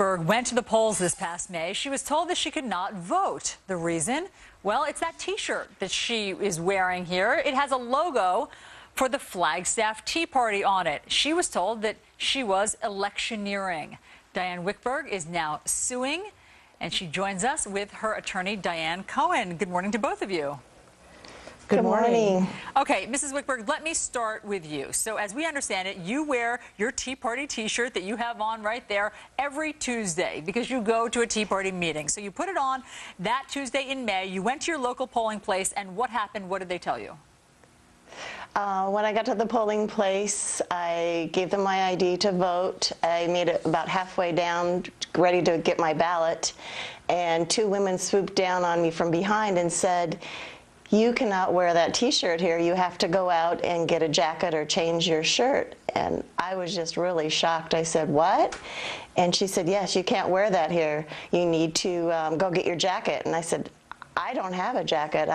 Wickberg went to the polls this past May. She was told that she could not vote. The reason? Well, it's that T-shirt that she is wearing here. It has a logo for the Flagstaff Tea Party on it. She was told that she was electioneering. Diane Wickberg is now suing, and she joins us with her attorney, Diane Cohen. Good morning to both of you. Good morning. Okay, Mrs. Wickberg, let me start with you. So as we understand it, you wear your Tea Party T-shirt that you have on right there every Tuesday because you go to a Tea Party meeting. So you put it on that Tuesday in May. You went to your local polling place, and what happened? What did they tell you? When I got to the polling place, I gave them my ID to vote. I made it about halfway down, ready to get my ballot, and two women swooped down on me from behind and said, "You cannot wear that T-shirt here. You have to go out and get a jacket or change your shirt." And I was just really shocked. I said, "What?" And she said, "Yes, you can't wear that here. You need to go get your jacket." And I said, "I don't have a jacket.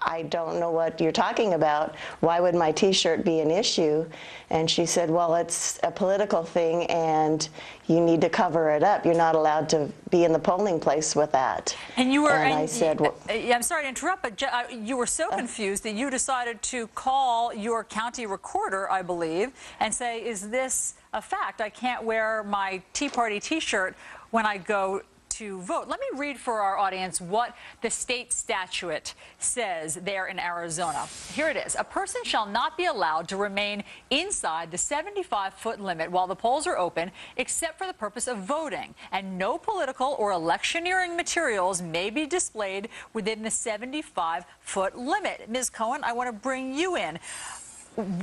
I don't know what you're talking about. Why would my T-shirt be an issue?" And she said, "Well, it's a political thing and you need to cover it up. You're not allowed to be in the polling place with that." And you were, and I said, well, I'm sorry to interrupt, but you were so confused that you decided to call your county recorder, I believe, and say, "Is this a fact? I can't wear my Tea Party T-shirt when I go to vote." Let me read for our audience what the state statute says there in Arizona. Here it is. A person shall not be allowed to remain inside the 75-foot limit while the polls are open, except for the purpose of voting, and no political or electioneering materials may be displayed within the 75-foot limit. Ms. Cohen, I want to bring you in.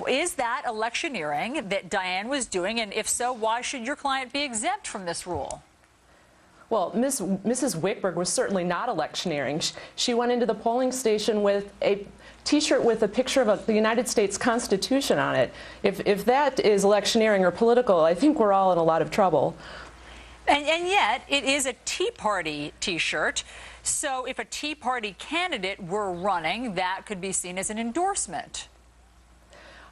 Is that electioneering that Diane was doing? And if so, why should your client be exempt from this rule? Well, Mrs. Wickberg was certainly not electioneering. She went into the polling station with a T-shirt with a picture of the United States Constitution on it. If that is electioneering or political, I think we're all in a lot of trouble. And yet, it is a Tea Party T-shirt. So if a Tea Party candidate were running, that could be seen as an endorsement.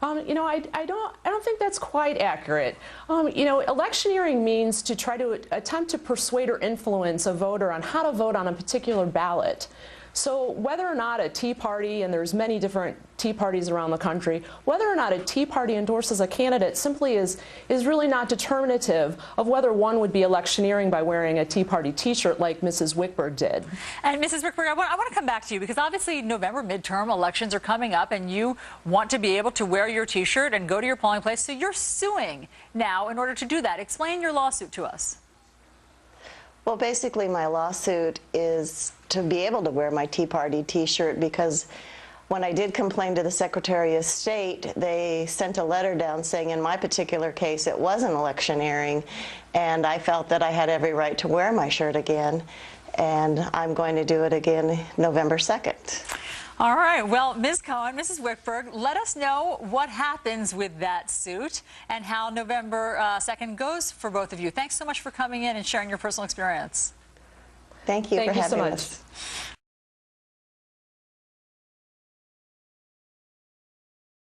You know, I don't think that's quite accurate. You know, electioneering means to try to attempt to persuade or influence a voter on how to vote on a particular ballot. So whether or not a Tea Party, and there's many different Tea Parties around the country, whether or not a Tea Party endorses a candidate simply is really not determinative of whether one would be electioneering by wearing a Tea Party T-shirt like Mrs. Wickberg did. And Mrs. Wickberg, I want to come back to you because obviously November midterm elections are coming up and you want to be able to wear your T-shirt and go to your polling place, so you're suing now in order to do that. Explain your lawsuit to us. well, basically my lawsuit is to be able to wear my Tea Party T-shirt because when I did complain to the Secretary of State, they sent a letter down saying in my particular case it wasn't electioneering, and I felt that I had every right to wear my shirt again, and I'm going to do it again November 2nd. All right. Well, Ms. Cohen, Mrs. Wickberg, let us know what happens with that suit and how November 2nd goes for both of you. Thanks so much for coming in and sharing your personal experience. Thank you for having us.